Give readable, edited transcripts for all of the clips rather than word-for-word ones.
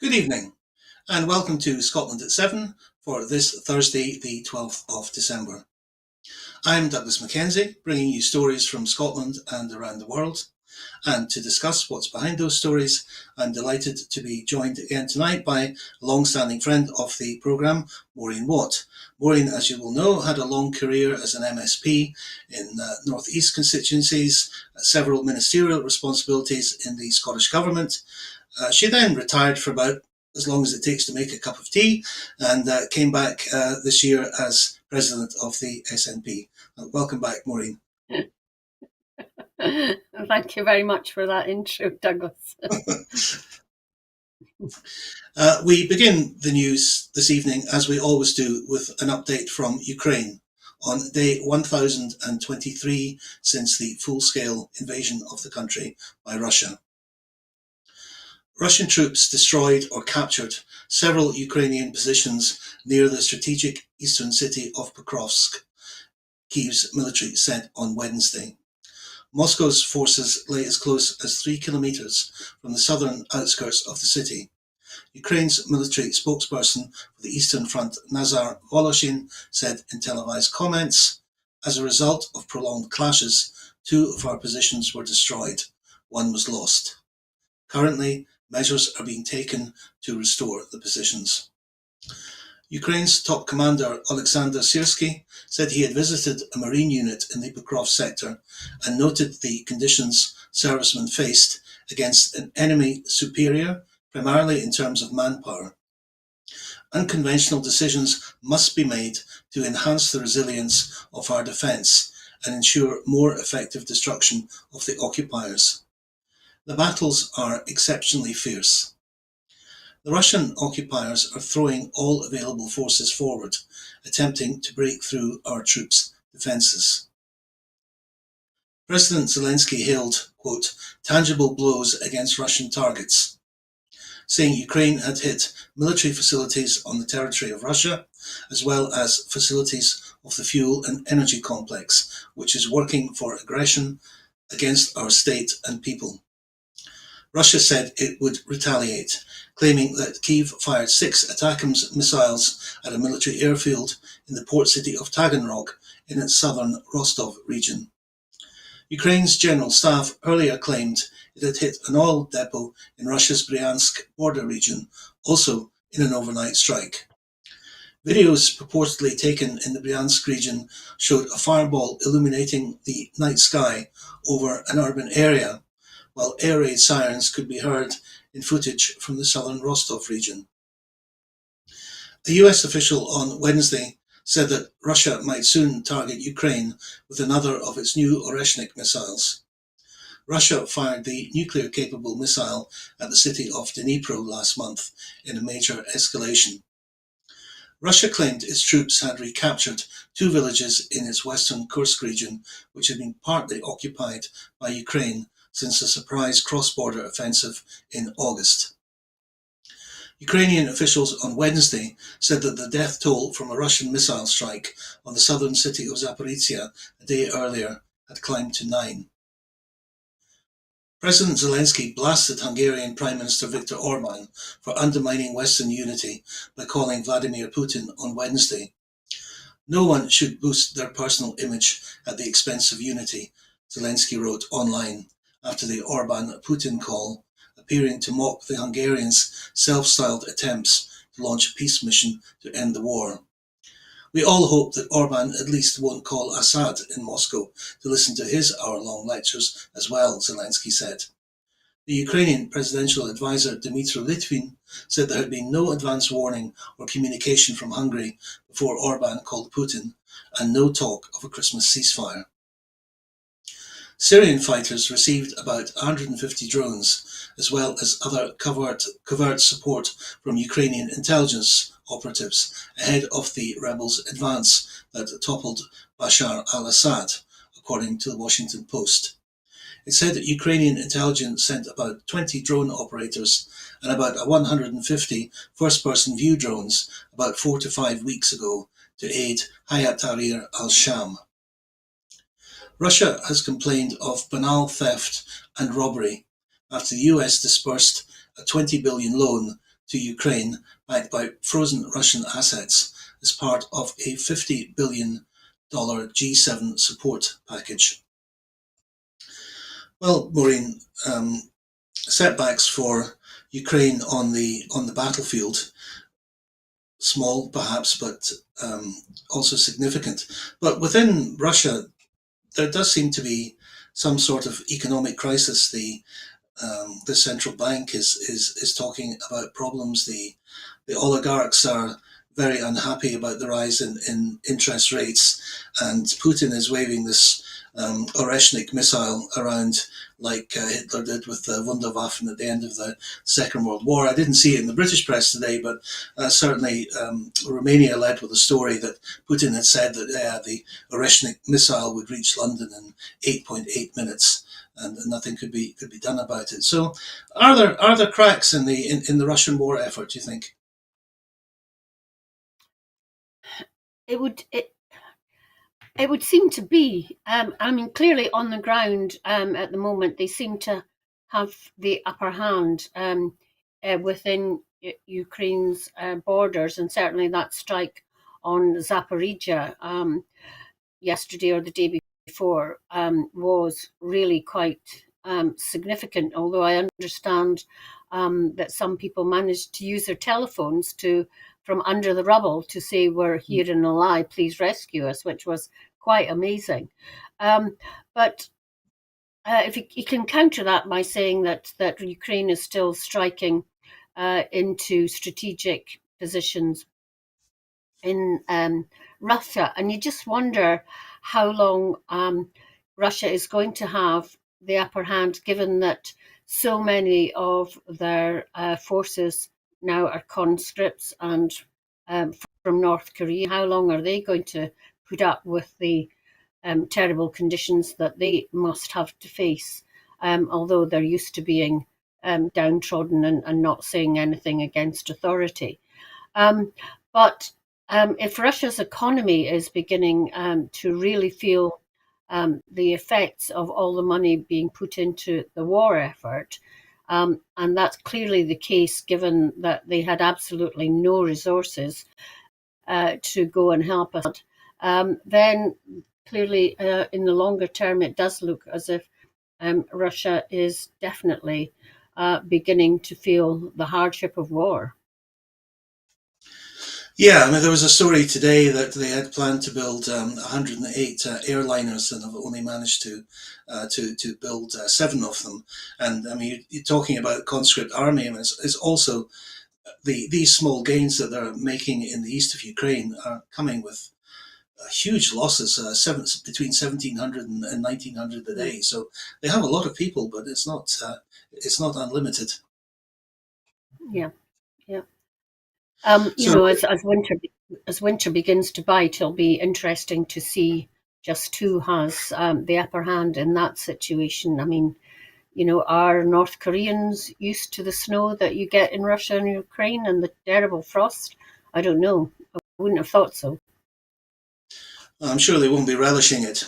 Good evening, and welcome to Scotland at 7 for this Thursday, the 12th of December. I'm Douglas MacKenzie, bringing you stories from Scotland and around the world. And to discuss what's behind those stories, I'm delighted to be joined again tonight by a long-standing friend of the programme, Maureen Watt. Maureen, as you will know, had a long career as an MSP in North East constituencies, several ministerial responsibilities in the Scottish Government. She then retired for about as long as it takes to make a cup of tea and came back this year as president of the SNP. Welcome back, Maureen. Thank you very much for that intro, Douglas. We begin the news this evening, as we always do, with an update from Ukraine on day 1023 since the full-scale invasion of the country by Russia. Russian troops destroyed or captured several Ukrainian positions near the strategic eastern city of Pokrovsk, Kyiv's military said on Wednesday. Moscow's forces lay as close as 3 kilometers from the southern outskirts of the city. Ukraine's military spokesperson for the Eastern Front, Nazar Voloshin, said in televised comments, "As a result of prolonged clashes, 2 of our positions were destroyed. 1 was lost. Currently, measures are being taken to restore the positions." Ukraine's top commander, Alexander Syrsky, said he had visited a marine unit in the Pokrovsk sector and noted the conditions servicemen faced against an enemy superior, primarily in terms of manpower. "Unconventional decisions must be made to enhance the resilience of our defence and ensure more effective destruction of the occupiers. The battles are exceptionally fierce. The Russian occupiers are throwing all available forces forward, attempting to break through our troops' defences." President Zelensky hailed, quote, "tangible blows against Russian targets," saying Ukraine had hit military facilities on the territory of Russia, as well as facilities of the fuel and energy complex, which is working for aggression against our state and people. Russia said it would retaliate, claiming that Kyiv fired 6 ATACMS missiles at a military airfield in the port city of Taganrog in its southern Rostov region. Ukraine's general staff earlier claimed it had hit an oil depot in Russia's Bryansk border region, also in an overnight strike. Videos purportedly taken in the Bryansk region showed a fireball illuminating the night sky over an urban area, while air raid sirens could be heard in footage from the southern Rostov region. A US official on Wednesday said that Russia might soon target Ukraine with another of its new Oreshnik missiles. Russia fired the nuclear-capable missile at the city of Dnipro last month in a major escalation. Russia claimed its troops had recaptured 2 villages in its western Kursk region, which had been partly occupied by Ukraine since a surprise cross-border offensive in August. Ukrainian officials on Wednesday said that the death toll from a Russian missile strike on the southern city of Zaporizhia a day earlier had climbed to 9. President Zelensky blasted Hungarian Prime Minister Viktor Orban for undermining Western unity by calling Vladimir Putin on Wednesday. "No one should boost their personal image at the expense of unity," Zelensky wrote online after the Orban-Putin call, appearing to mock the Hungarians' self-styled attempts to launch a peace mission to end the war. "We all hope that Orban at least won't call Assad in Moscow to listen to his hour-long lectures as well," Zelensky said. The Ukrainian presidential advisor Dmytro Litvin said there had been no advance warning or communication from Hungary before Orban called Putin, and no talk of a Christmas ceasefire. Syrian fighters received about 150 drones, as well as other covert support from Ukrainian intelligence operatives ahead of the rebels' advance that toppled Bashar al-Assad, according to the Washington Post. It said that Ukrainian intelligence sent about 20 drone operators and about 150 first-person view drones about 4 to 5 weeks ago to aid Hayat Tahrir al-Sham. Russia has complained of banal theft and robbery after the US disbursed a $20 billion loan to Ukraine, backed by frozen Russian assets, as part of a $50 billion G7 support package. Well, Maureen, setbacks for Ukraine on the battlefield, small perhaps, but also significant. But within Russia, there does seem to be some sort of economic crisis. The central bank is talking about problems. The oligarchs are very unhappy about the rise in interest rates, and Putin is waving this Oreshnik missile around like Hitler did with the Wunderwaffen at the end of the Second World War. I didn't see it in the British press today, but certainly Romania led with a story that Putin had said that the Oreshnik missile would reach London in 8.8 minutes. And nothing could be done about it. So, are there cracks in the Russian war effort, do you think? It would seem to be. I mean, clearly on the ground at the moment, they seem to have the upper hand within Ukraine's borders, and certainly that strike on Zaporizhia yesterday or the day before was really quite significant, although I understand that some people managed to use their telephones from under the rubble to say, "We're here in a lie, please rescue us," which was quite amazing. But if you can counter that by saying that Ukraine is still striking into strategic positions in Russia, and you just wonder how long Russia is going to have the upper hand, given that so many of their forces now are conscripts and from North Korea. How long are they going to put up with the terrible conditions that they must have to face, although they're used to being downtrodden and not saying anything against authority. But if Russia's economy is beginning to really feel the effects of all the money being put into the war effort, and that's clearly the case given that they had absolutely no resources to go and help us, then clearly in the longer term it does look as if Russia is definitely beginning to feel the hardship of war. Yeah, I mean, there was a story today that they had planned to build 108 airliners and have only managed to build 7 of them. And I mean, you're talking about conscript army, and it's also these small gains that they're making in the east of Ukraine are coming with huge losses, between 1,700 and 1,900 a day. So they have a lot of people, but it's not unlimited. Yeah. So, as winter begins to bite, it'll be interesting to see just who has the upper hand in that situation. I mean, are North Koreans used to the snow that you get in Russia and Ukraine and the terrible frost? I don't know. I wouldn't have thought so. I'm sure they won't be relishing it.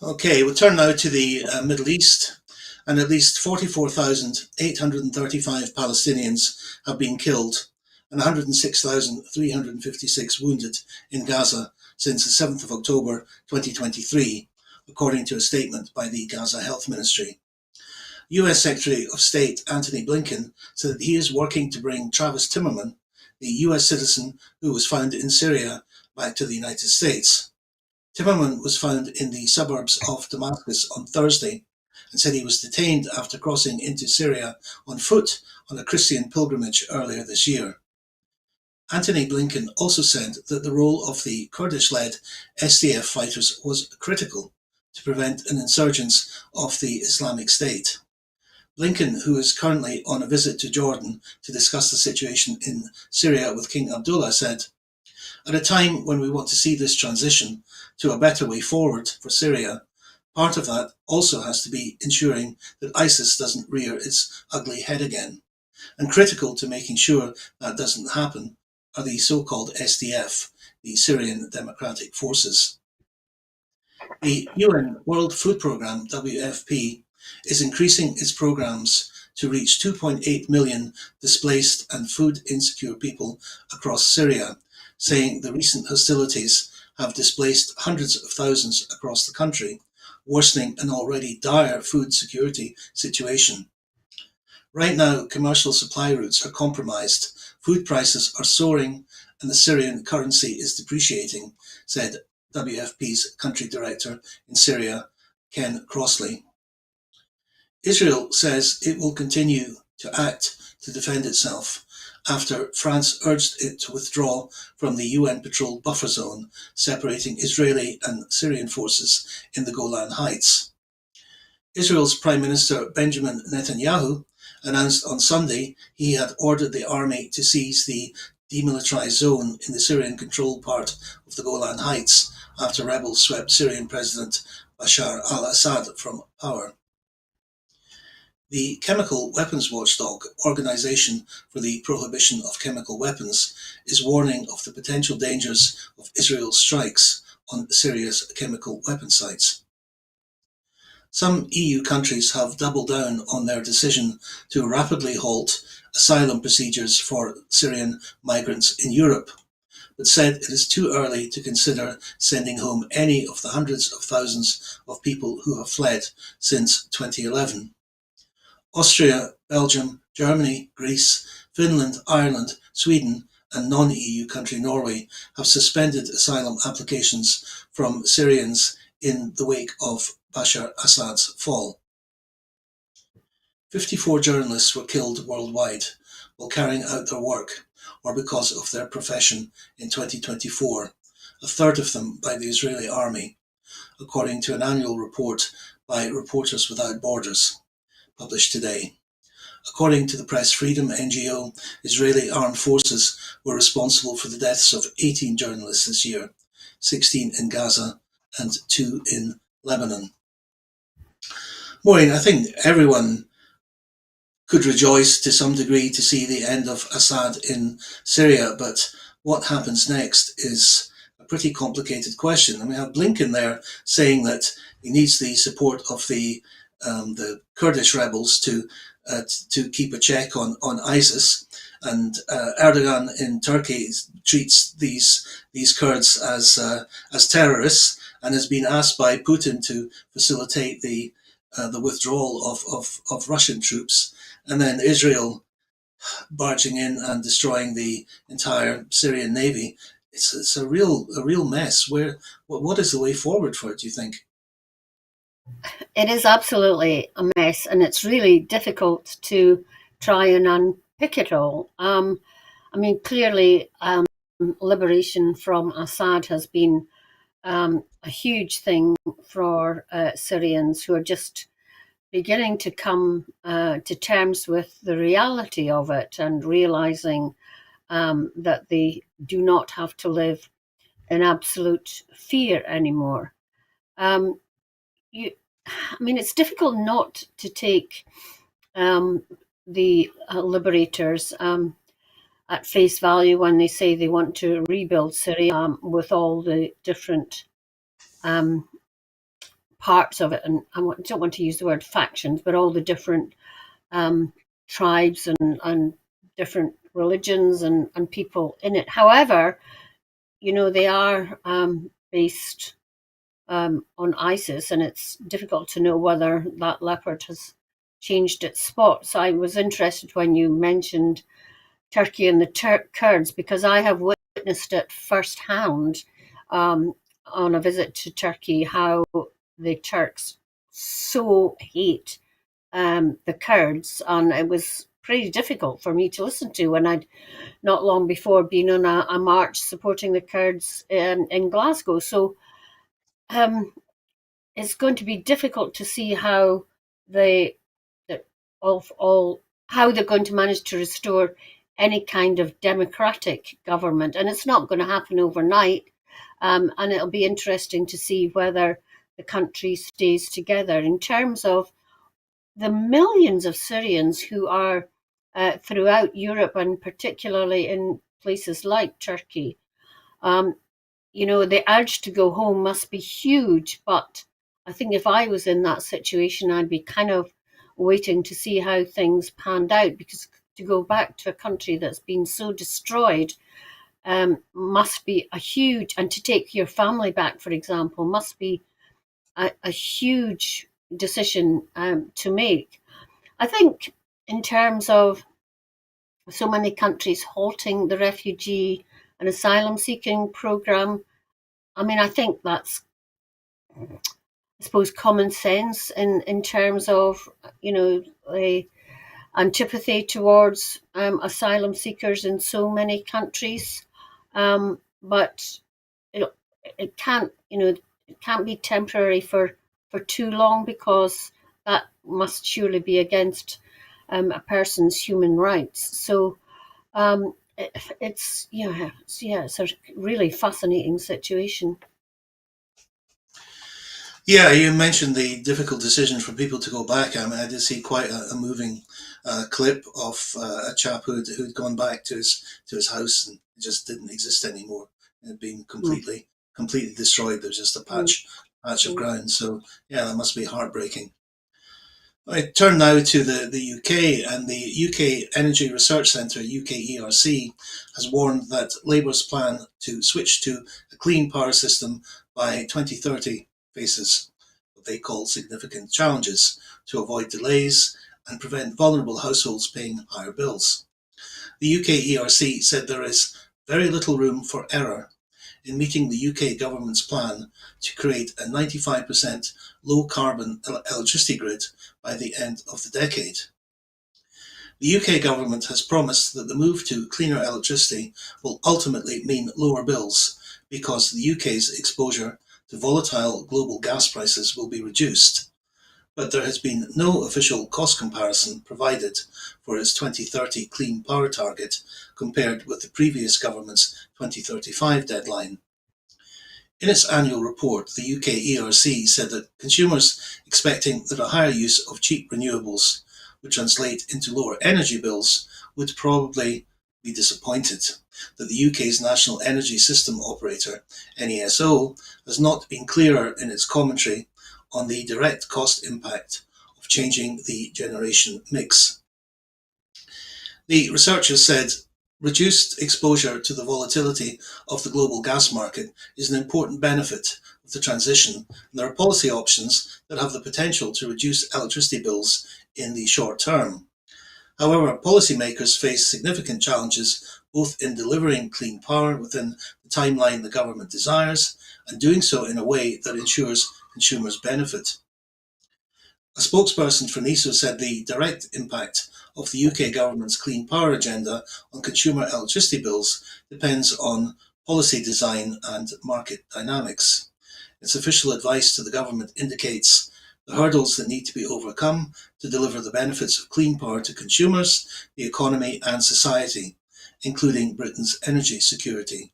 Okay, we'll turn now to the Middle East. And at least 44,835 Palestinians have been killed and 106,356 wounded in Gaza since the 7th of October 2023, according to a statement by the Gaza Health Ministry. US Secretary of State Antony Blinken said that he is working to bring Travis Timmerman, the US citizen who was found in Syria, back to the United States. Timmerman was found in the suburbs of Damascus on Thursday and said he was detained after crossing into Syria on foot on a Christian pilgrimage earlier this year. Antony Blinken also said that the role of the Kurdish-led SDF fighters was critical to prevent an insurgence of the Islamic State. Blinken, who is currently on a visit to Jordan to discuss the situation in Syria with King Abdullah, said, "At a time when we want to see this transition to a better way forward for Syria, part of that also has to be ensuring that ISIS doesn't rear its ugly head again. And critical to making sure that doesn't happen are the so-called SDF, the Syrian Democratic Forces." The UN World Food Programme, WFP, is increasing its programs to reach 2.8 million displaced and food insecure people across Syria, saying the recent hostilities have displaced hundreds of thousands across the country, worsening an already dire food security situation. Right now, commercial supply routes are compromised, food prices are soaring, and the Syrian currency is depreciating, said WFP's country director in Syria, Ken Crossley. Israel says it will continue to act to defend itself after France urged it to withdraw from the UN-patrolled buffer zone separating Israeli and Syrian forces in the Golan Heights. Israel's Prime Minister Benjamin Netanyahu announced on Sunday he had ordered the army to seize the demilitarized zone in the Syrian-controlled part of the Golan Heights after rebels swept Syrian President Bashar al-Assad from power. The chemical weapons watchdog, Organisation for the Prohibition of Chemical Weapons, is warning of the potential dangers of Israel's strikes on Syria's chemical weapon sites. Some EU countries have doubled down on their decision to rapidly halt asylum procedures for Syrian migrants in Europe, but said it is too early to consider sending home any of the hundreds of thousands of people who have fled since 2011. Austria, Belgium, Germany, Greece, Finland, Ireland, Sweden, and non-EU country Norway have suspended asylum applications from Syrians in the wake of Bashar Assad's fall. 54 journalists were killed worldwide while carrying out their work or because of their profession in 2024, a third of them by the Israeli army, according to an annual report by Reporters Without Borders, published today. According to the Press Freedom NGO, Israeli armed forces were responsible for the deaths of 18 journalists this year, 16 in Gaza and 2 in Lebanon. Maureen, I think everyone could rejoice to some degree to see the end of Assad in Syria, but what happens next is a pretty complicated question. And we have Blinken there saying that he needs the support of the Kurdish rebels to keep a check on ISIS, and Erdogan in Turkey treats these Kurds as terrorists and has been asked by Putin to facilitate the withdrawal of Russian troops, and then Israel barging in and destroying the entire Syrian navy. It's a real mess. What is the way forward for it, do you think? It is absolutely a mess, and it's really difficult to try and unpick it all. Clearly, liberation from Assad has been a huge thing for Syrians who are just beginning to come to terms with the reality of it and realizing that they do not have to live in absolute fear anymore. It's difficult not to take the liberators at face value when they say they want to rebuild Syria with all the different parts of it. And I don't want to use the word factions, but all the different tribes and different religions and people in it. However, they are based on ISIS, and it's difficult to know whether that leopard has changed its spots. I was interested when you mentioned Turkey and the Kurds, because I have witnessed it firsthand on a visit to Turkey, how the Turks so hate the Kurds, and it was pretty difficult for me to listen to when I'd not long before been on a march supporting the Kurds in Glasgow. So it's going to be difficult to see how how they're going to manage to restore any kind of democratic government, and it's not going to happen overnight. And it'll be interesting to see whether the country stays together. In terms of the millions of Syrians who are throughout Europe, and particularly in places like Turkey, the urge to go home must be huge. But I think if I was in that situation, I'd be kind of waiting to see how things panned out, because to go back to a country that's been so destroyed must be a huge, and to take your family back, for example, must be a huge decision to make. I think in terms of so many countries halting the refugee and asylum seeking program, I mean, I think that's, I suppose, common sense in terms of, a antipathy towards asylum seekers in so many countries. But you know, it can't, it can't be temporary for too long, because that must surely be against a person's human rights. So it's a really fascinating situation. Yeah, you mentioned the difficult decision for people to go back. I mean, I did see quite a moving clip of a chap who'd gone back to his house, and it just didn't exist anymore. It had been Mm, completely destroyed. There was just a mm, patch of mm, ground. So yeah, that must be heartbreaking. I turn now to the UK, and the UK Energy Research Centre, UKERC, has warned that Labour's plan to switch to a clean power system by 2030 faces what they call significant challenges to avoid delays and prevent vulnerable households paying higher bills. The UKERC said there is very little room for error in meeting the UK government's plan to create a 95% low carbon electricity grid by the end of the decade. The UK government has promised that the move to cleaner electricity will ultimately mean lower bills because the UK's exposure to volatile global gas prices will be reduced. But there has been no official cost comparison provided for its 2030 clean power target compared with the previous government's 2035 deadline. In its annual report, the UK ERC said that consumers expecting that a higher use of cheap renewables would translate into lower energy bills would probably be disappointed that the UK's National Energy System Operator, NESO, has not been clearer in its commentary on the direct cost impact of changing the generation mix. The researchers said reduced exposure to the volatility of the global gas market is an important benefit of the transition, and there are policy options that have the potential to reduce electricity bills in the short term. However, policymakers face significant challenges both in delivering clean power within the timeline the government desires and doing so in a way that ensures consumers benefit. A spokesperson for NESO said the direct impact of the UK government's clean power agenda on consumer electricity bills depends on policy design and market dynamics. Its official advice to the government indicates the hurdles that need to be overcome to deliver the benefits of clean power to consumers, the economy, and society, including Britain's energy security.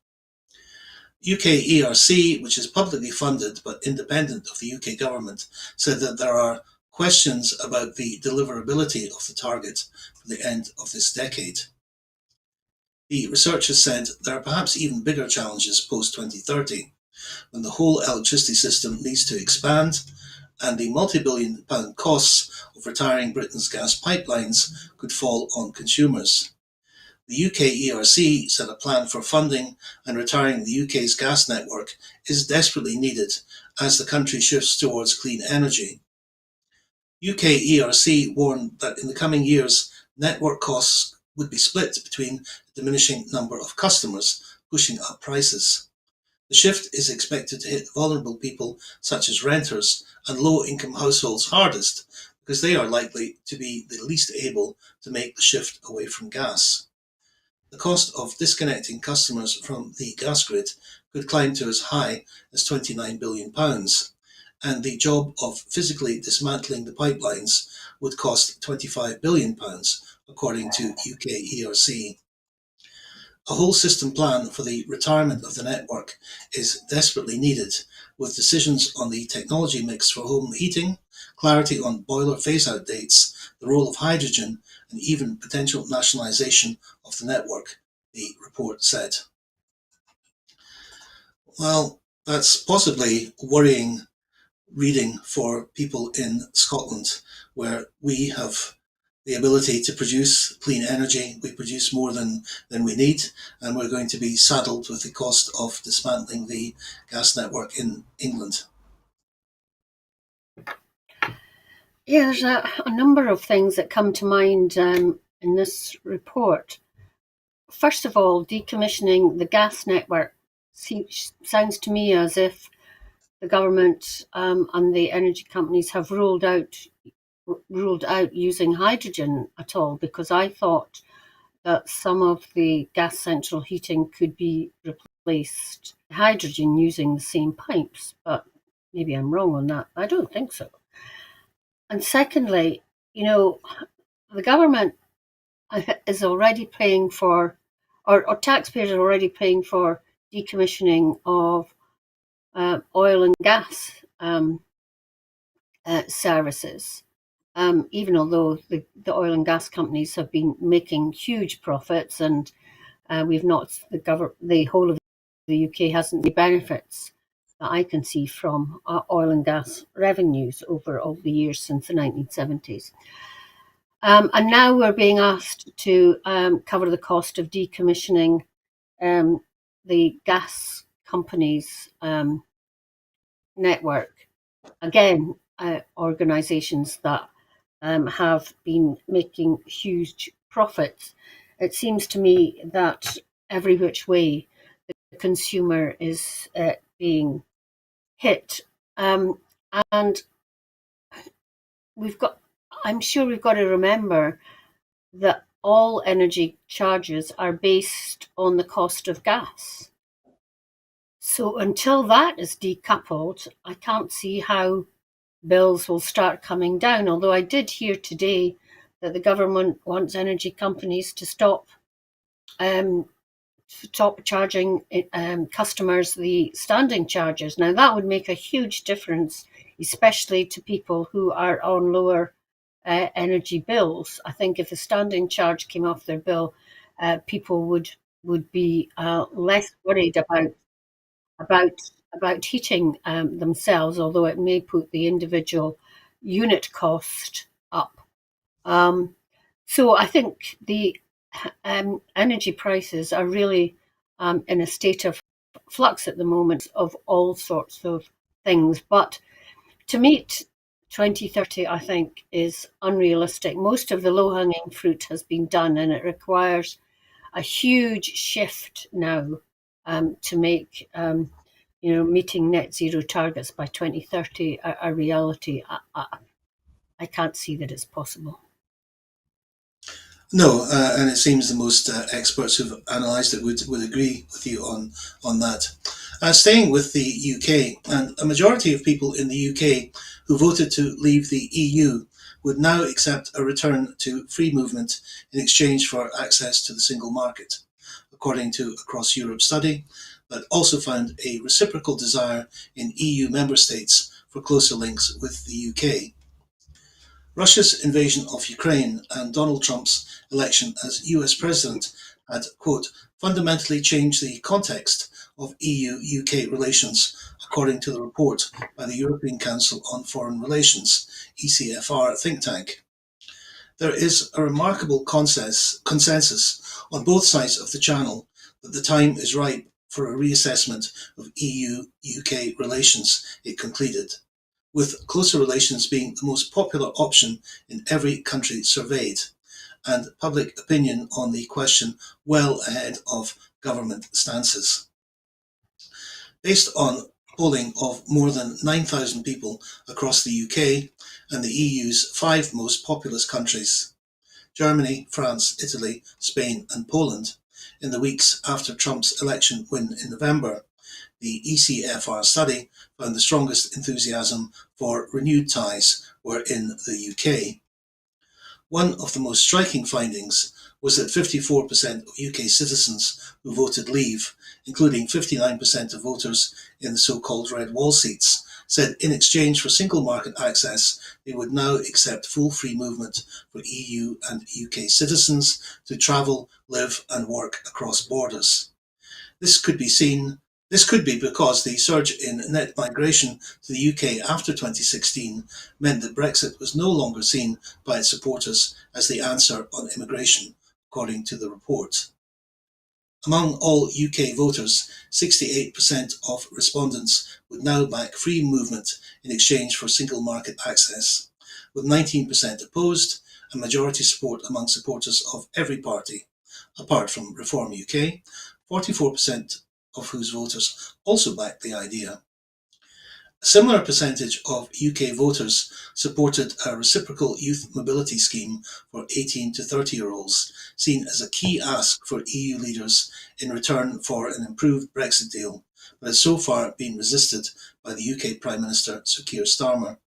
UK ERC, which is publicly funded but independent of the UK government, said that there are questions about the deliverability of the target for the end of this decade. The researchers said there are perhaps even bigger challenges post 2030, when the whole electricity system needs to expand and the multi-billion pound costs of retiring Britain's gas pipelines could fall on consumers. The UK ERC said a plan for funding and retiring the UK's gas network is desperately needed as the country shifts towards clean energy. UK ERC warned that in the coming years, network costs would be split between a diminishing number of customers, pushing up prices. The shift is expected to hit vulnerable people such as renters and low-income households hardest because they are likely to be the least able to make the shift away from gas. The cost of disconnecting customers from the gas grid could climb to as high as £29 billion, and the job of physically dismantling the pipelines would cost £25 billion, according to UK ERC. A whole system plan for the retirement of the network is desperately needed, with decisions on the technology mix for home heating, clarity on boiler phase-out dates, the role of hydrogen, and even potential nationalisation of the network, the report said. Well, that's possibly worrying reading for people in Scotland, where we have the ability to produce clean energy. We produce more than we need, and we're going to be saddled with the cost of dismantling the gas network in England. Yeah, there's a number of things that come to mind in this report. First of all, decommissioning the gas network sounds to me as if the government and the energy companies have ruled out using hydrogen at all, because I thought that some of the gas central heating could be replaced with hydrogen using the same pipes, but maybe I'm wrong on that. I don't think so. And secondly, the government is already paying for, or taxpayers are already paying for decommissioning of oil and gas services, even although the oil and gas companies have been making huge profits, and the whole of the UK hasn't the benefits that I can see from oil and gas revenues over all the years since the 1970s. And now we're being asked to cover the cost of decommissioning the gas companies' network. Again, organisations that have been making huge profits. It seems to me that every which way the consumer is being hit. And I'm sure we've got to remember that all energy charges are based on the cost of gas. So until that is decoupled, I can't see how bills will start coming down. Although I did hear today that the government wants energy companies to stop charging customers the standing charges. Now that would make a huge difference, especially to people who are on lower energy bills. I think if a standing charge came off their bill, people would be less worried about heating themselves, although it may put the individual unit cost up. So I think the energy prices are really in a state of flux at the moment of all sorts of things. But to meet 2030, I think, is unrealistic. Most of the low-hanging fruit has been done, and it requires a huge shift now to make meeting net zero targets by 2030 a reality. I can't see that it's possible. No, and it seems the most experts who've analysed it would agree with you on that. Staying with the UK, and a majority of people in the UK who voted to leave the EU would now accept a return to free movement in exchange for access to the single market, according to a Across Europe study that also found a reciprocal desire in EU member states for closer links with the UK. Russia's invasion of Ukraine and Donald Trump's election as US president had, quote, fundamentally changed the context of EU-UK relations, according to the report by the European Council on Foreign Relations, ECFR think tank. There is a remarkable consensus on both sides of the channel that the time is ripe for a reassessment of EU-UK relations, it concluded, with closer relations being the most popular option in every country surveyed, and public opinion on the question well ahead of government stances. Based on polling of more than 9,000 people across the UK and the EU's 5 most populous countries, Germany, France, Italy, Spain and Poland, in the weeks after Trump's election win in November, the ECFR study found the strongest enthusiasm for renewed ties were in the UK. One of the most striking findings was that 54% of UK citizens who voted leave, including 59% of voters in the so-called red wall seats, said in exchange for single market access, they would now accept full free movement for EU and UK citizens to travel, live and work across borders. This This could be because the surge in net migration to the UK after 2016 meant that Brexit was no longer seen by its supporters as the answer on immigration, according to the report. Among all UK voters, 68% of respondents would now back free movement in exchange for single market access, with 19% opposed and majority support among supporters of every party, apart from Reform UK, 44% of whose voters also backed the idea. A similar percentage of UK voters supported a reciprocal youth mobility scheme for 18 to 30-year-olds, seen as a key ask for EU leaders in return for an improved Brexit deal, but has so far been resisted by the UK Prime Minister Sir Keir Starmer.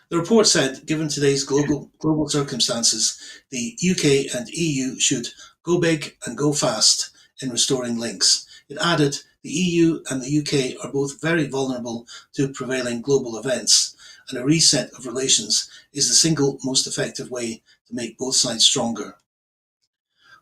The report said, given today's global circumstances, the UK and EU should go big and go fast in restoring links. It added, the EU and the UK are both very vulnerable to prevailing global events, and a reset of relations is the single most effective way to make both sides stronger.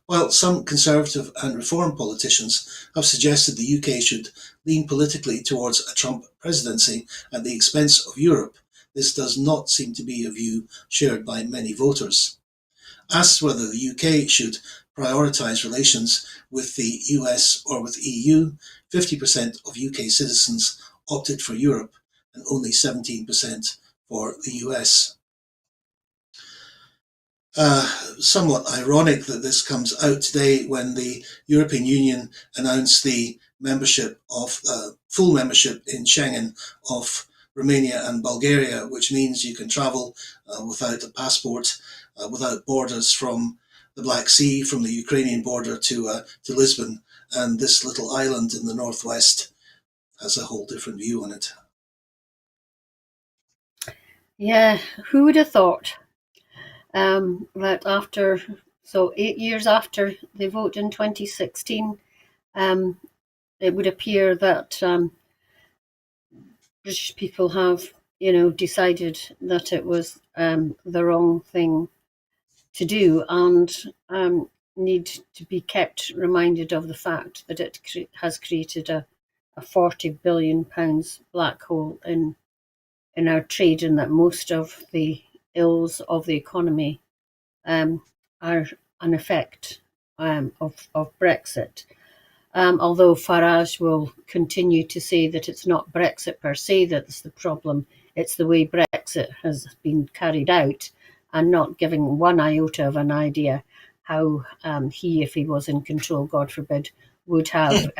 While some Conservative and Reform politicians have suggested the UK should lean politically towards a Trump presidency at the expense of Europe, this does not seem to be a view shared by many voters. Asked whether the UK should prioritise relations with the US or with EU, 50% of UK citizens opted for Europe and only 17% for the US. Somewhat ironic that this comes out today when the European Union announced the full membership in Schengen of Romania and Bulgaria, which means you can travel without a passport, without borders from the Black Sea, from the Ukrainian border to Lisbon, and this little island in the northwest has a whole different view on it. Yeah, who would have thought that 8 years after the vote in 2016, it would appear that British people have, decided that it was the wrong thing to do, and need to be kept reminded of the fact that it has created a £40 billion black hole in our trade, and that most of the ills of the economy are an effect of Brexit. Although Farage will continue to say that it's not Brexit per se that's the problem, it's the way Brexit has been carried out, and not giving one iota of an idea how he, if he was in control, God forbid, would have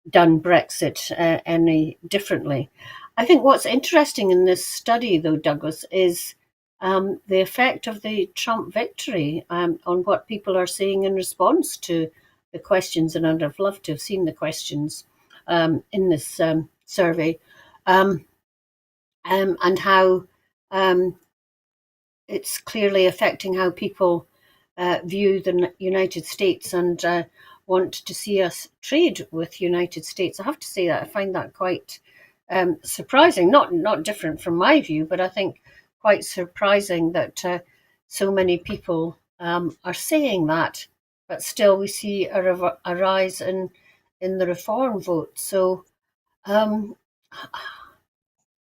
done Brexit any differently. I think what's interesting in this study, though, Douglas, is the effect of the Trump victory on what people are saying in response to the questions, and I'd have loved to have seen the questions in this survey, and how it's clearly affecting how people view the United States and want to see us trade with the United States. I have to say that I find that quite surprising, not different from my view, but I think quite surprising that so many people are saying that, but still we see a rise in the reform vote. So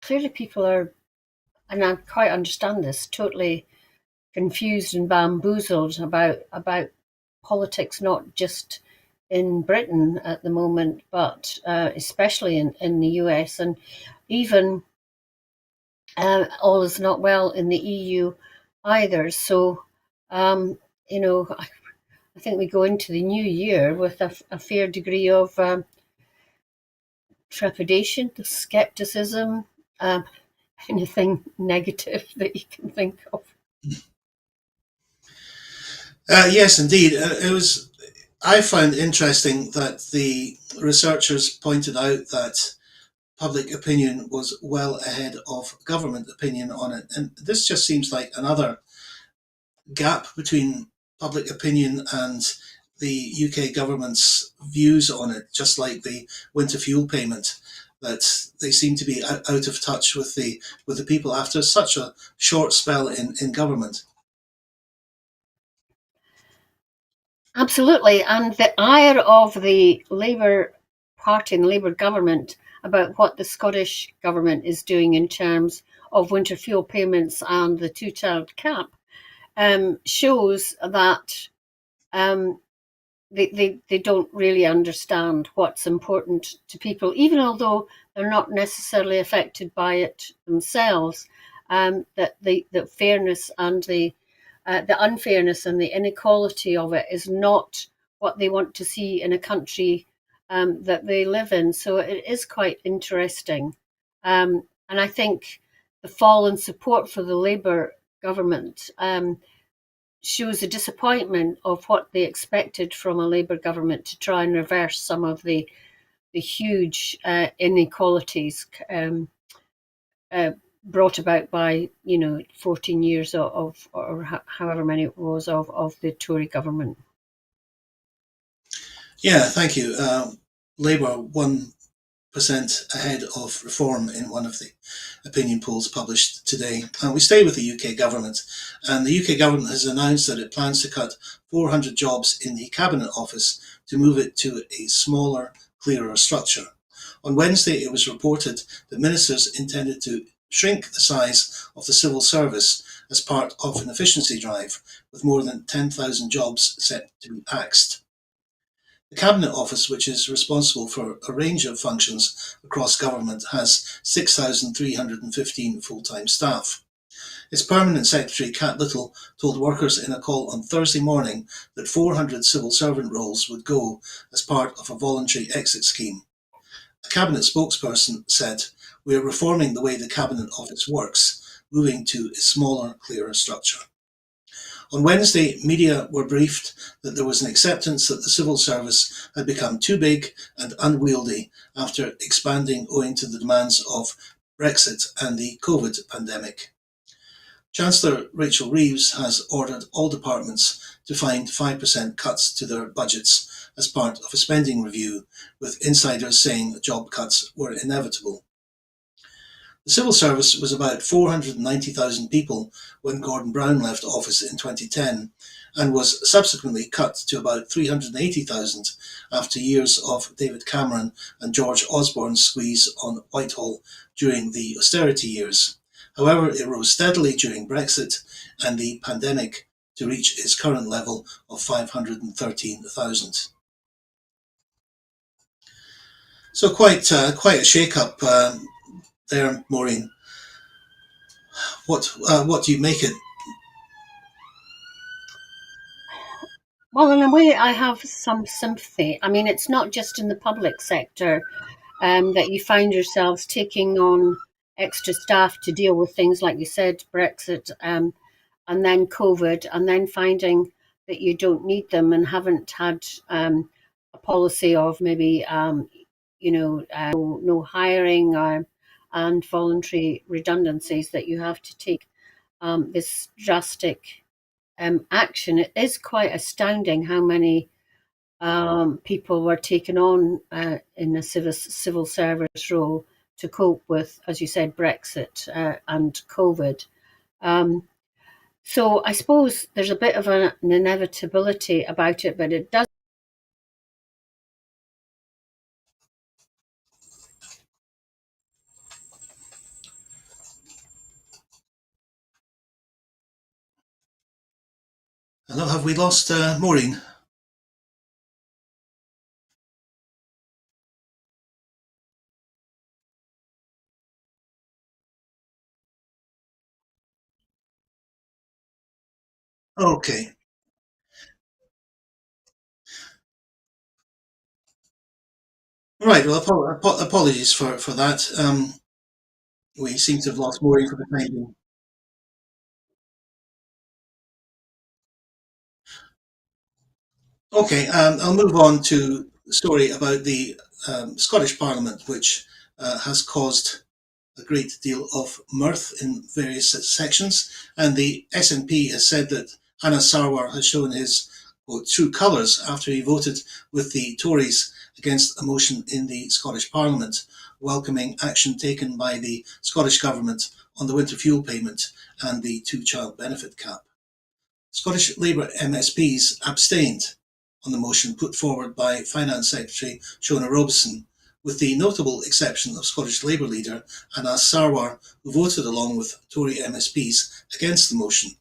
clearly people are, and I quite understand this, totally confused and bamboozled about politics, not just in Britain at the moment, but especially in the US, and even all is not well in the EU either. So, I think we go into the new year with a fair degree of trepidation, skepticism, anything negative that you can think of. Yes, indeed. I found interesting that the researchers pointed out that public opinion was well ahead of government opinion on it. And this just seems like another gap between public opinion and the UK government's views on it, just like the winter fuel payment, that they seem to be out of touch with the people after such a short spell in government. Absolutely, and the ire of the Labour party and the Labour government about what the Scottish government is doing in terms of winter fuel payments and the two-child cap shows that they don't really understand what's important to people, even although they're not necessarily affected by it themselves. That the fairness and the unfairness and the inequality of it is not what they want to see in a country that they live in. So it is quite interesting. And I think the fall in support for the Labour government shows a disappointment of what they expected from a Labour government to try and reverse some of the huge inequalities brought about by 14 years of or however many it was of the Tory government. Yeah, thank you. Labour 1% ahead of Reform in one of the opinion polls published today. And we stay with the UK government, and the UK government has announced that it plans to cut 400 jobs in the Cabinet Office to move it to a smaller, clearer structure. On Wednesday, it was reported that ministers intended to shrink the size of the civil service as part of an efficiency drive, with more than 10,000 jobs set to be axed. The Cabinet Office, which is responsible for a range of functions across government, has 6,315 full-time staff. Its permanent secretary, Kat Little, told workers in a call on Thursday morning that 400 civil servant roles would go as part of a voluntary exit scheme. A Cabinet spokesperson said, "We are reforming the way the Cabinet Office works, moving to a smaller, clearer structure." On Wednesday, media were briefed that there was an acceptance that the civil service had become too big and unwieldy after expanding owing to the demands of Brexit and the COVID pandemic. Chancellor Rachel Reeves has ordered all departments to find 5% cuts to their budgets as part of a spending review, with insiders saying job cuts were inevitable. The civil service was about 490,000 people when Gordon Brown left office in 2010, and was subsequently cut to about 380,000 after years of David Cameron and George Osborne's squeeze on Whitehall during the austerity years. However, it rose steadily during Brexit and the pandemic to reach its current level of 513,000. So quite a shake-up there, Maureen. What do you make it? Well, in a way, I have some sympathy. I mean, it's not just in the public sector that you find yourselves taking on extra staff to deal with things like you said, Brexit, and then COVID, and then finding that you don't need them and haven't had a policy of maybe no hiring and voluntary redundancies, that you have to take this drastic action. It is quite astounding how many people were taken on in a civil service role to cope with, as you said, Brexit and COVID. So I suppose there's a bit of an inevitability about it, but it does. Hello, have we lost Maureen? Okay. Right, well, apologies for that. We seem to have lost Maureen for the time being. Okay, I'll move on to the story about the Scottish Parliament, which has caused a great deal of mirth in various sections, and the SNP has said that Anas Sarwar has shown his quote, true colours after he voted with the Tories against a motion in the Scottish Parliament welcoming action taken by the Scottish Government on the winter fuel payment and the two-child benefit cap. Scottish Labour MSPs abstained on the motion put forward by Finance Secretary Shona Robeson, with the notable exception of Scottish Labour leader Anas Sarwar, who voted along with Tory MSPs against the motion.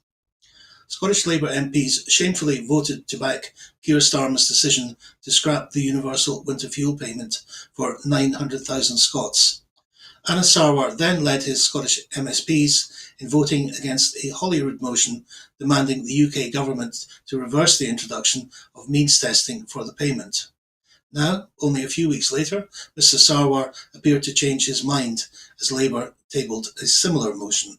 Scottish Labour MPs shamefully voted to back Keir Starmer's decision to scrap the universal winter fuel payment for 900,000 Scots. Anas Sarwar then led his Scottish MSPs in voting against a Holyrood motion demanding the UK government to reverse the introduction of means testing for the payment. Now, only a few weeks later, Mr Sarwar appeared to change his mind as Labour tabled a similar motion.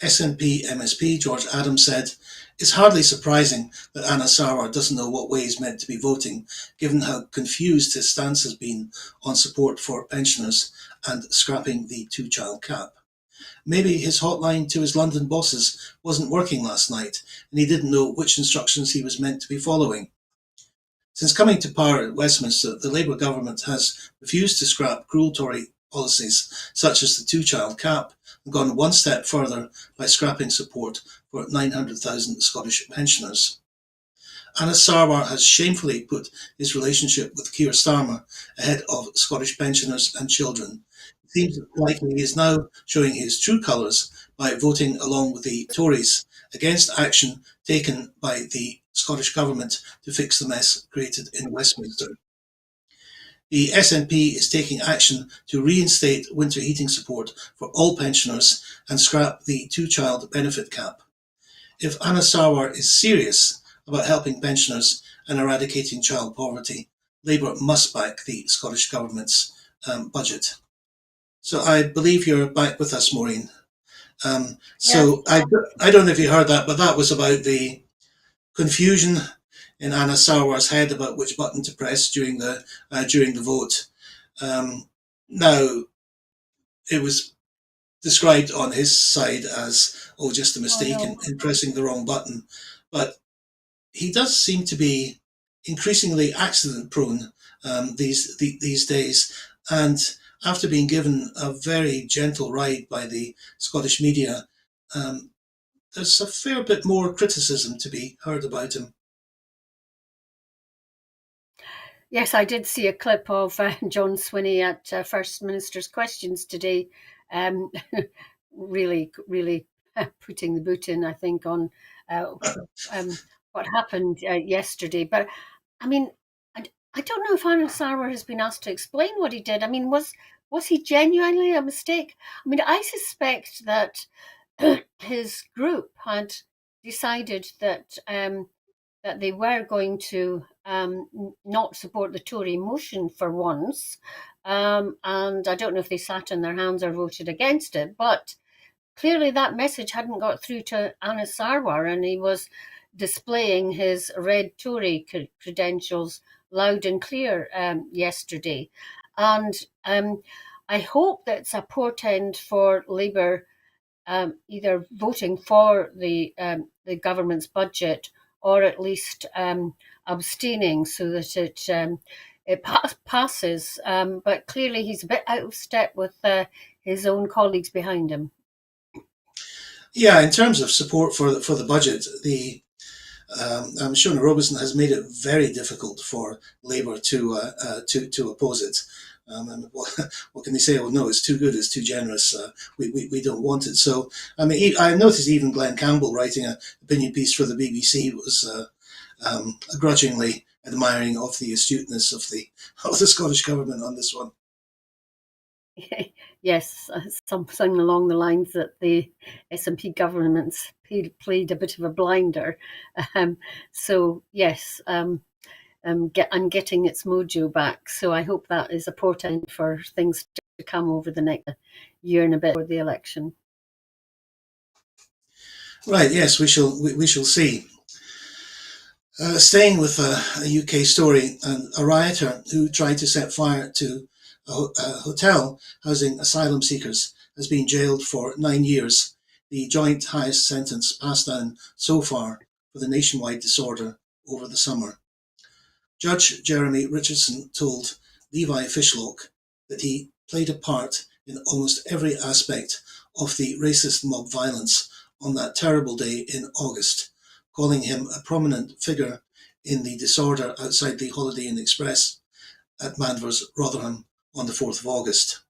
SNP MSP George Adams said, "It's hardly surprising that Anas Sarwar doesn't know what way he's meant to be voting, given how confused his stance has been on support for pensioners and scrapping the two-child cap. Maybe his hotline to his London bosses wasn't working last night, and he didn't know which instructions he was meant to be following." Since coming to power at Westminster, the Labour government has refused to scrap cruel Tory policies such as the two-child cap and gone one step further by scrapping support for 900,000 Scottish pensioners. Anas Sarwar has shamefully put his relationship with Keir Starmer ahead of Scottish pensioners and children. It seems likely he is now showing his true colours by voting along with the Tories against action taken by the Scottish Government to fix the mess created in Westminster. The SNP is taking action to reinstate winter heating support for all pensioners and scrap the two-child benefit cap. If Anas Sarwar is serious about helping pensioners and eradicating child poverty, Labour must back the Scottish Government's budget. So I believe you're back with us, Maureen. So I don't know if you heard that, but that was about the confusion in Anas Sarwar's head about which button to press during the vote. Now, it was described on his side as just a mistake in pressing the wrong button, but he does seem to be increasingly accident prone these days, and after being given a very gentle ride by the Scottish media, there's a fair bit more criticism to be heard about him. Yes, I did see a clip of John Swinney at First Minister's Questions today, really putting the boot in, I think, on what happened yesterday. But, I mean, I don't know if Anas Sarwar has been asked to explain what he did. I mean, was he genuinely a mistake? I mean, I suspect that his group had decided that that they were going to not support the Tory motion for once, and I don't know if they sat on their hands or voted against it, but clearly that message hadn't got through to Anas Sarwar, and he was displaying his red Tory credentials loud and clear yesterday. And I hope that's a portent for Labour either voting for the government's budget or at least abstaining so that it passes. But clearly he's a bit out of step with his own colleagues behind him. Yeah, in terms of support for the budget, Shona Robertson has made it very difficult for Labour to oppose it. And what can they say? Oh no, it's too good, it's too generous. We don't want it. So I mean, I noticed even Glenn Campbell writing an opinion piece for the BBC was grudgingly admiring of the astuteness of the Scottish Government on this one. Yes, something along the lines that the SNP government's played a bit of a blinder. So yes. I'm getting its mojo back. So I hope that is a portent for things to come over the next year and a bit for the election. Right, yes, we shall see. Staying with a UK story, a rioter who tried to set fire to a hotel housing asylum seekers has been jailed for 9 years, the joint highest sentence passed down so far for the nationwide disorder over the summer. Judge Jeremy Richardson told Levi Fishlock that he played a part in almost every aspect of the racist mob violence on that terrible day in August, calling him a prominent figure in the disorder outside the Holiday Inn Express at Manvers, Rotherham on the 4th of August.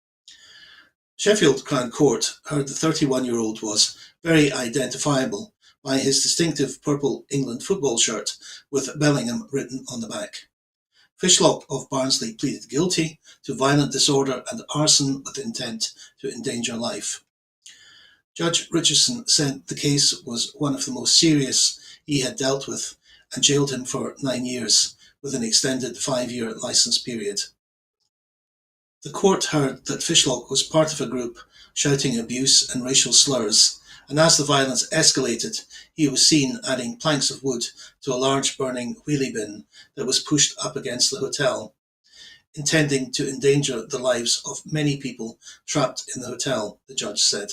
Sheffield Crown Court heard the 31-year-old was very identifiable by his distinctive purple England football shirt with Bellingham written on the back. Fishlock of Barnsley pleaded guilty to violent disorder and arson with intent to endanger life. Judge Richardson said the case was one of the most serious he had dealt with and jailed him for 9 years, with an extended 5-year licence period. The court heard that Fishlock was part of a group shouting abuse and racial slurs, and as the violence escalated, he was seen adding planks of wood to a large burning wheelie bin that was pushed up against the hotel, intending to endanger the lives of many people trapped in the hotel, the judge said.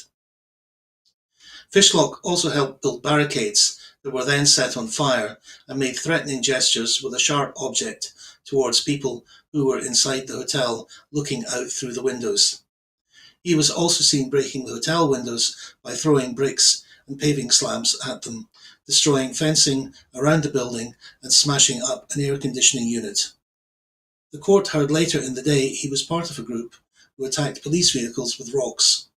Fishlock also helped build barricades that were then set on fire and made threatening gestures with a sharp object towards people who were inside the hotel looking out through the windows. He was also seen breaking the hotel windows by throwing bricks and paving slabs at them, destroying fencing around the building and smashing up an air conditioning unit. The court heard later in the day he was part of a group who attacked police vehicles with rocks.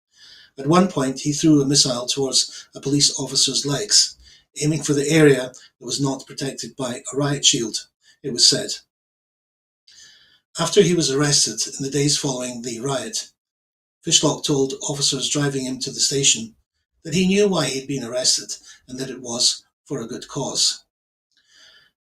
At one point, he threw a missile towards a police officer's legs, aiming for the area that was not protected by a riot shield, it was said. After he was arrested in the days following the riot, Fishlock told officers driving him to the station that he knew why he'd been arrested and that it was for a good cause.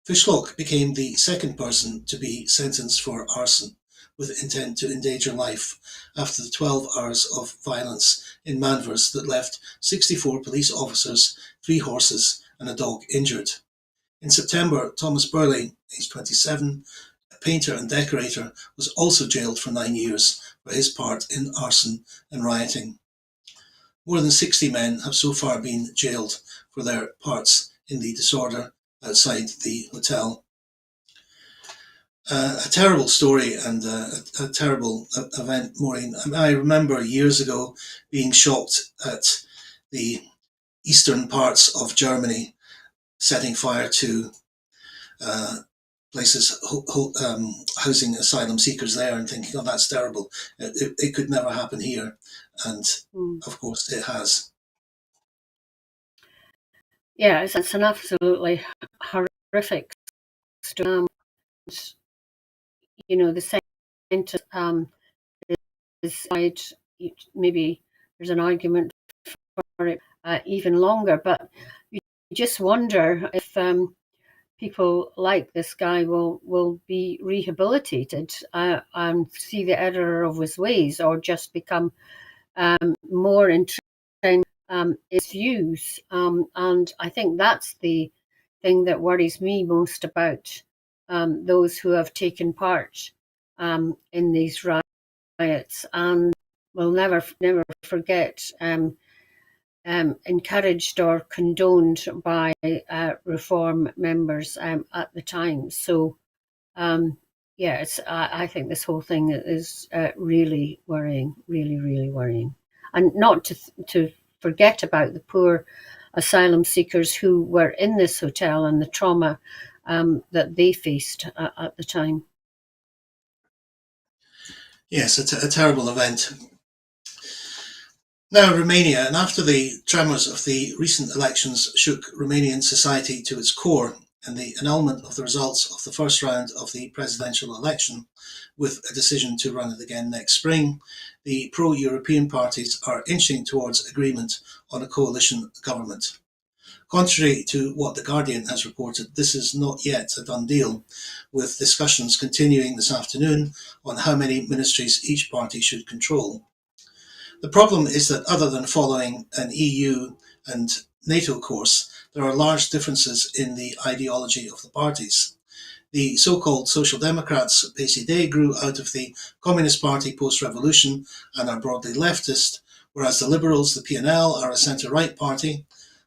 Fishlock became the second person to be sentenced for arson with intent to endanger life after the 12 hours of violence in Manvers that left 64 police officers, 3 horses and a dog injured. In September, Thomas Burley, aged 27, a painter and decorator, was also jailed for 9 years for his part in arson and rioting. More than 60 men have so far been jailed for their parts in the disorder outside the hotel. A terrible story and a terrible event, Maureen. I remember years ago being shocked at the eastern parts of Germany setting fire to places housing asylum seekers there and thinking, oh, that's terrible. It could never happen here. And of course it has. Yeah, it's an absolutely horrific story. You know, the sentence is maybe there's an argument for it even longer, but you just wonder if people like this guy will be rehabilitated and see the error of his ways, or just become more entrenched in his views. And I think that's the thing that worries me most about those who have taken part in these riots, and will never forget, encouraged or condoned by reform members at the time. So yeah, I think this whole thing is really worrying, really worrying. And not to forget about the poor asylum seekers who were in this hotel and the trauma that they faced at the time. Yes, a terrible event. Now, Romania, and after the tremors of the recent elections shook Romanian society to its core, and the annulment of the results of the first round of the presidential election, with a decision to run it again next spring, the pro-European parties are inching towards agreement on a coalition government. Contrary to what The Guardian has reported, this is not yet a done deal, with discussions continuing this afternoon on how many ministries each party should control. The problem is that other than following an EU and NATO course, there are large differences in the ideology of the parties. The so-called Social Democrats, PSD, grew out of the Communist Party post-revolution and are broadly leftist, whereas the Liberals, the PNL, are a centre-right party.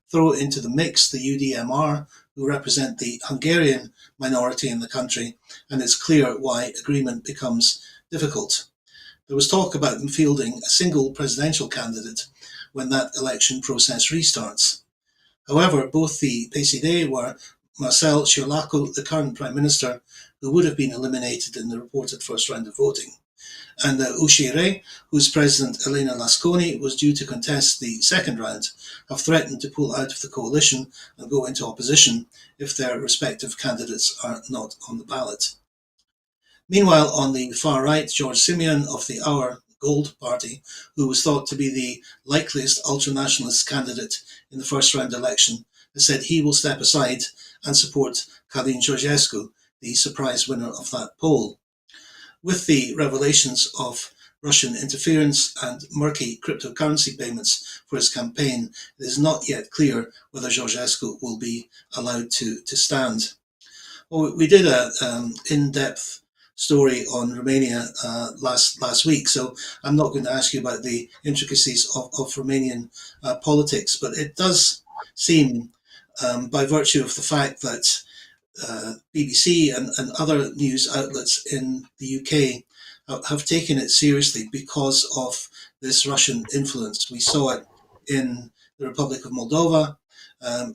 Throw into the mix the UDMR, who represent the Hungarian minority in the country, and it's clear why agreement becomes difficult. There was talk about them fielding a single presidential candidate when that election process restarts. However, both the PSD, where Marcel Ciolacu, the current Prime Minister, who would have been eliminated in the reported first round of voting. And Uscire, whose president Elena Lasconi was due to contest the second round, have threatened to pull out of the coalition and go into opposition if their respective candidates are not on the ballot. Meanwhile, on the far right, George Simeon of the Our Gold Party, who was thought to be the likeliest ultranationalist candidate in the first round election, has said he will step aside and support Călin Georgescu, the surprise winner of that poll. With the revelations of Russian interference and murky cryptocurrency payments for his campaign, it is not yet clear whether Georgescu will be allowed to stand. Well, we did an in-depth story on Romania last week, so I'm not going to ask you about the intricacies of Romanian politics, but it does seem, by virtue of the fact that BBC and other news outlets in the UK have taken it seriously because of this Russian influence. We saw it in the Republic of Moldova,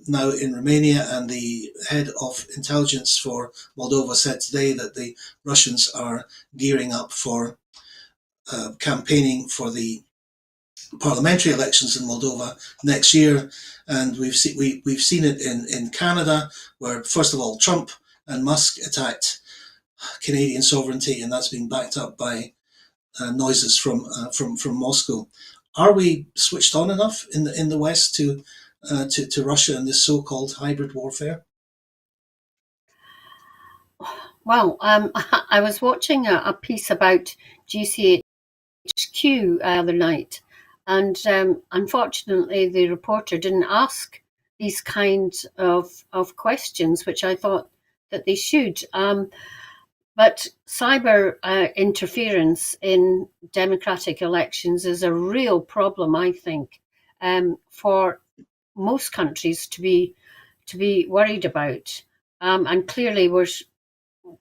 now in Romania, and the head of intelligence for Moldova said today that the Russians are gearing up for campaigning for the parliamentary elections in Moldova next year. And we've seen it in Canada, where first of all Trump and Musk attacked Canadian sovereignty, and that's been backed up by noises from Moscow. Are we switched on enough in the West to Russia and this so-called hybrid warfare? Well, I was watching a piece about GCHQ the other night, and unfortunately the reporter didn't ask these kinds of questions, which I thought that they should. But cyber interference in democratic elections is a real problem, I think, for most countries to be worried about. And clearly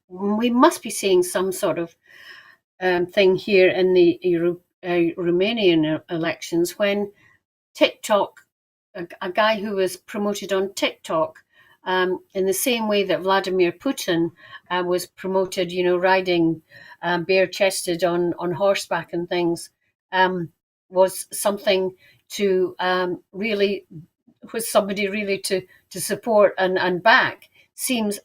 we must be seeing some sort of thing here in the Romanian elections, when TikTok, a guy who was promoted on TikTok, in the same way that Vladimir Putin was promoted, riding bare-chested on horseback and things, was something to somebody really to support and back, seems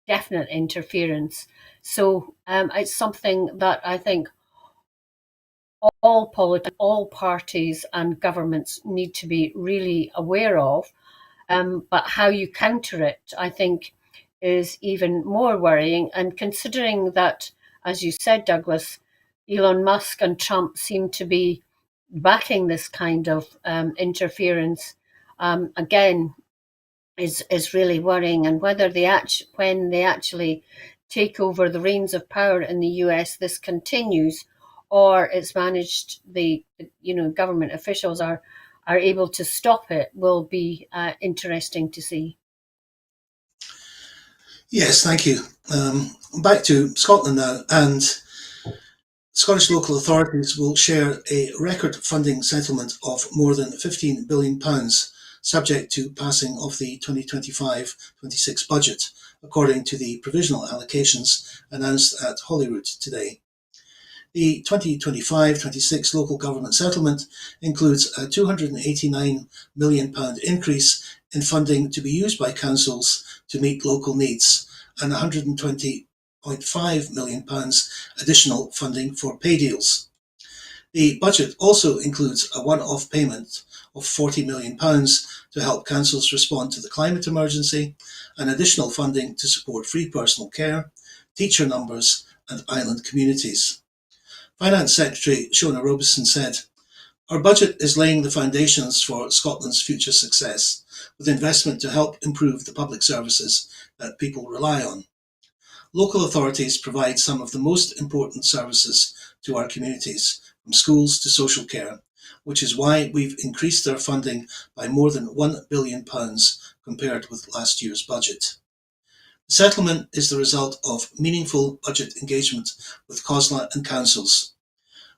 definite interference. So it's something that I think all parties and governments need to be really aware of. But how you counter it, I think, is even more worrying. And considering that, as you said, Douglas, Elon Musk and Trump seem to be backing this kind of interference, again, is really worrying. And whether when they actually take over the reins of power in the US, this continues, or it's managed, the government officials are able to stop it, will be interesting to see. Yes, thank you. Back to Scotland now, and Scottish local authorities will share a record funding settlement of more than £15 billion, subject to passing of the 2025-26 budget, according to the provisional allocations announced at Holyrood today. The 2025-26 local government settlement includes a £289 million increase in funding to be used by councils to meet local needs, and £120.5 million additional funding for pay deals. The budget also includes a one-off payment of £40 million to help councils respond to the climate emergency, and additional funding to support free personal care, teacher numbers, and island communities. Finance Secretary Shona Robeson said, "Our budget is laying the foundations for Scotland's future success, with investment to help improve the public services that people rely on. Local authorities provide some of the most important services to our communities, from schools to social care, which is why we've increased their funding by more than £1 billion compared with last year's budget." The settlement is the result of meaningful budget engagement with COSLA and councils.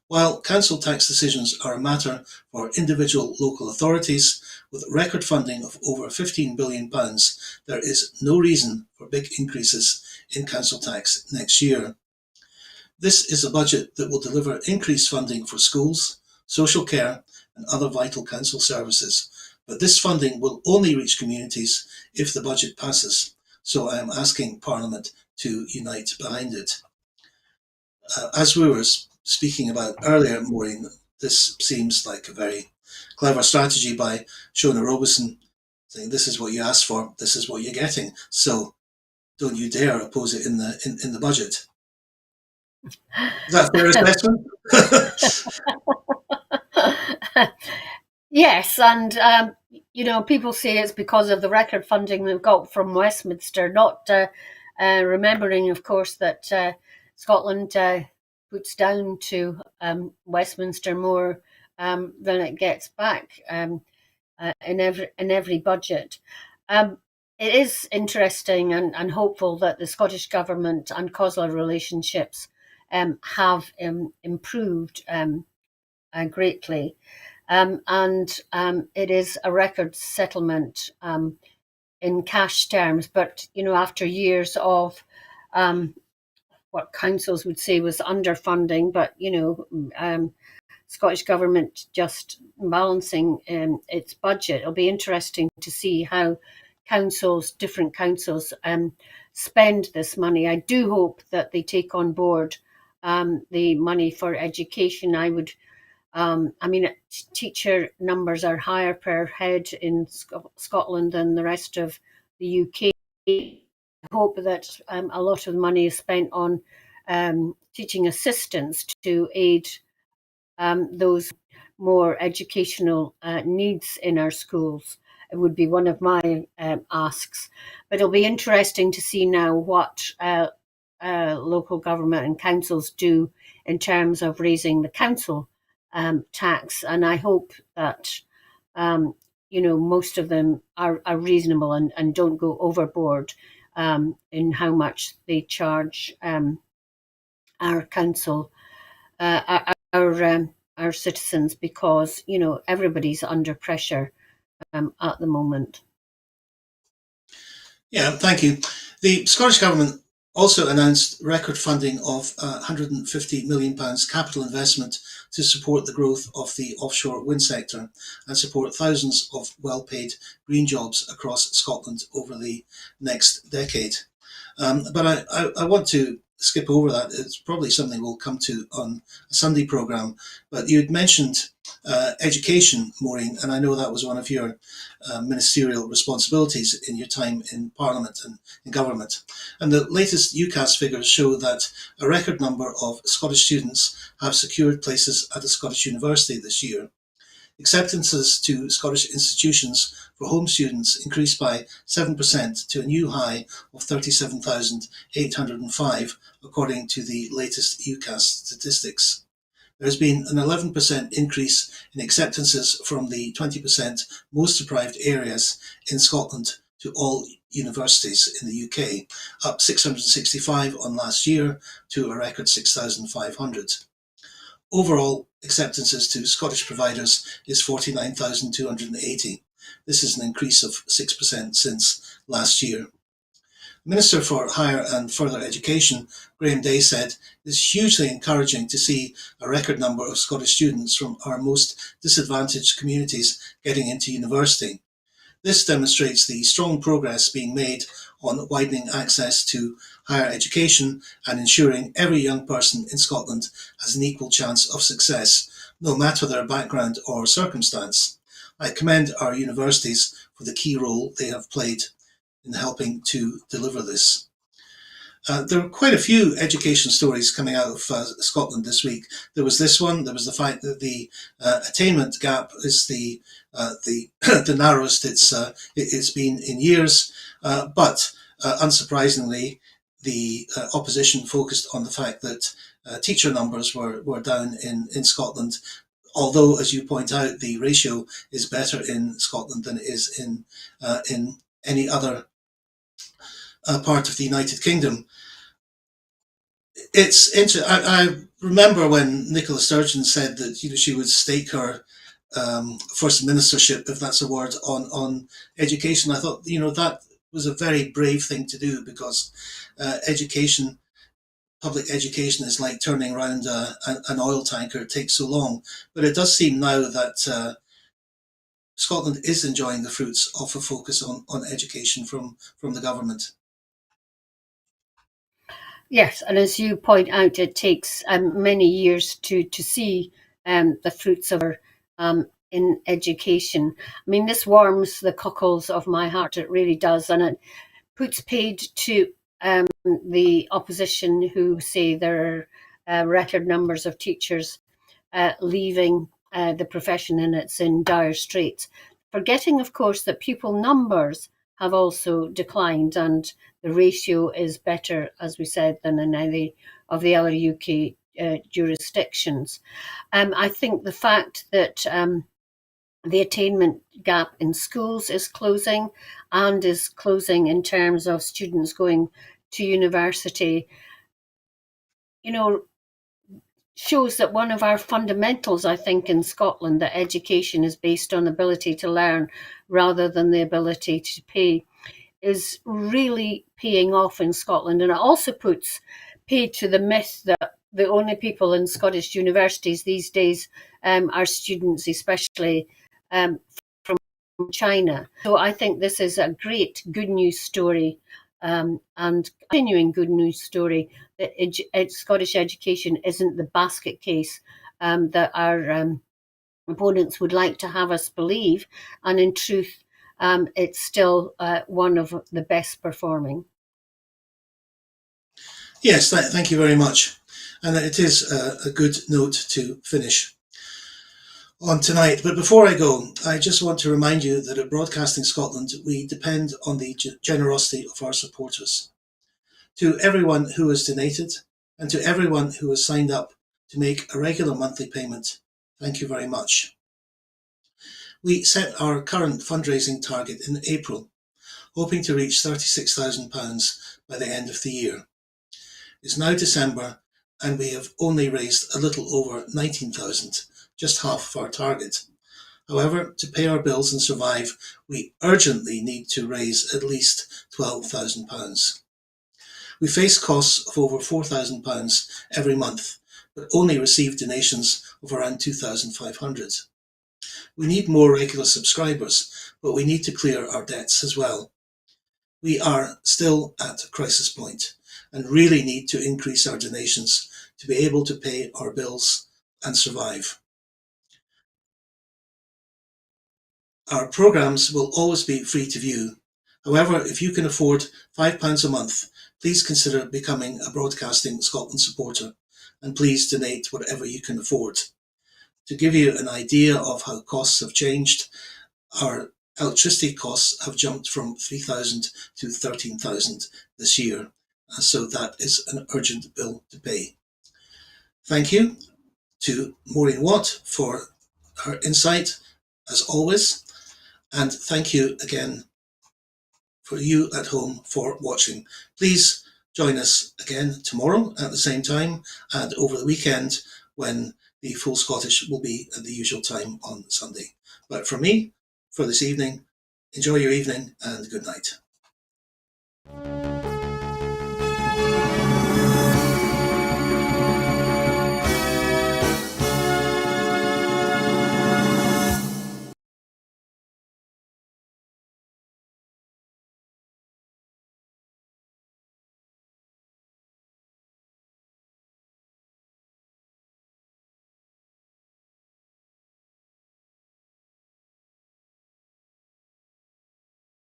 While council tax decisions are a matter for individual local authorities, with record funding of over £15 billion, there is no reason for big increases in council tax next year. This is a budget that will deliver increased funding for schools, social care and other vital council services, but this funding will only reach communities if the budget passes, so I am asking Parliament to unite behind it. As we were speaking about earlier, Maureen, this seems like a very clever strategy by Shona Robeson, saying this is what you asked for, this is what you're getting, so don't you dare oppose it in the budget. Is that a fair assessment? Yes, and people say it's because of the record funding they've got from Westminster, not remembering, of course, that Scotland puts down to Westminster more than it gets back in every budget. It is interesting and hopeful that the Scottish Government and COSLA relationships have improved greatly. And it is a record settlement in cash terms, but after years of what councils would say was underfunding, but Scottish Government just balancing its budget. It'll be interesting to see how different councils spend this money. I do hope that they take on board the money for education. Teacher numbers are higher per head in Scotland than the rest of the UK. I hope that a lot of money is spent on teaching assistants to aid those more educational needs in our schools. It would be one of my asks. But it'll be interesting to see now what local government and councils do in terms of raising the council tax, and I hope that most of them are reasonable and don't go overboard in how much they charge our council, our citizens, because everybody's under pressure at the moment. Yeah, thank you. The Scottish Government also announced record funding of £150 million capital investment to support the growth of the offshore wind sector and support thousands of well-paid green jobs across Scotland over the next decade. But I want to skip over that. It's probably something we'll come to on a Sunday programme. But you'd mentioned education, Maureen, and I know that was one of your ministerial responsibilities in your time in Parliament and in government. And the latest UCAS figures show that a record number of Scottish students have secured places at a Scottish university this year. Acceptances to Scottish institutions for home students increased by 7% to a new high of 37,805, according to the latest UCAS statistics. There has been an 11% increase in acceptances from the 20% most deprived areas in Scotland to all universities in the UK, up 665 on last year to a record 6,500. Overall, acceptances to Scottish providers is 49,280. This is an increase of 6% since last year. Minister for Higher and Further Education, Graham Day, said it's hugely encouraging to see a record number of Scottish students from our most disadvantaged communities getting into university. This demonstrates the strong progress being made on widening access to higher education and ensuring every young person in Scotland has an equal chance of success, no matter their background or circumstance. I commend our universities for the key role they have played in helping to deliver this. There are quite a few education stories coming out of Scotland this week. There was this one. There was the fact that the attainment gap is the narrowest it's been in years. But unsurprisingly, the opposition focused on the fact that teacher numbers were down in Scotland. Although, as you point out, the ratio is better in Scotland than it is in any other part of the United Kingdom. It's interesting. I remember when Nicola Sturgeon said that she would stake her first ministership, if that's a word, on education. I thought that was a very brave thing to do, because public education is like turning around an oil tanker. It takes so long. But it does seem now that Scotland is enjoying the fruits of a focus on education from the government. Yes, and as you point out, it takes many years to see the fruits of our in education. I mean, this warms the cockles of my heart. It really does, and it puts paid to the opposition who say there are record numbers of teachers leaving the profession and it's in dire straits. Forgetting, of course, that pupil numbers have also declined and the ratio is better, as we said, than in any of the other UK jurisdictions. I think the fact that the attainment gap in schools is closing, and is closing in terms of students going to university, shows that one of our fundamentals, I think, in Scotland, that education is based on ability to learn rather than the ability to pay, is really paying off in Scotland. And it also puts paid to the myth that the only people in Scottish universities these days are students, especially from China. So I think this is a great good news story, and continuing good news story, that Scottish education isn't the basket case that our opponents would like to have us believe. And in truth, it's still one of the best performing. Yes, thank you very much. And it is a good note to finish on tonight. But before I go, I just want to remind you that at Broadcasting Scotland, we depend on the generosity of our supporters. To everyone who has donated, and to everyone who has signed up to make a regular monthly payment, thank you very much. We set our current fundraising target in April, hoping to reach £36,000 by the end of the year. It's now December, and we have only raised a little over 19,000, just half of our target. However, to pay our bills and survive, we urgently need to raise at least £12,000. We face costs of over £4,000 every month, but only receive donations of around 2,500. We need more regular subscribers, but we need to clear our debts as well. We are still at a crisis point and really need to increase our donations to be able to pay our bills and survive. Our programmes will always be free to view. However, if you can afford £5 a month, please consider becoming a Broadcasting Scotland supporter, and please donate whatever you can afford. To give you an idea of how costs have changed, our electricity costs have jumped from 3,000 to 13,000 this year, so that is an urgent bill to pay. Thank you to Maureen Watt for her insight, as always, and thank you again for you at home for watching. Please join us again tomorrow at the same time, and over the weekend when the Full Scottish will be at the usual time on Sunday. But for me, for this evening, enjoy your evening and good night.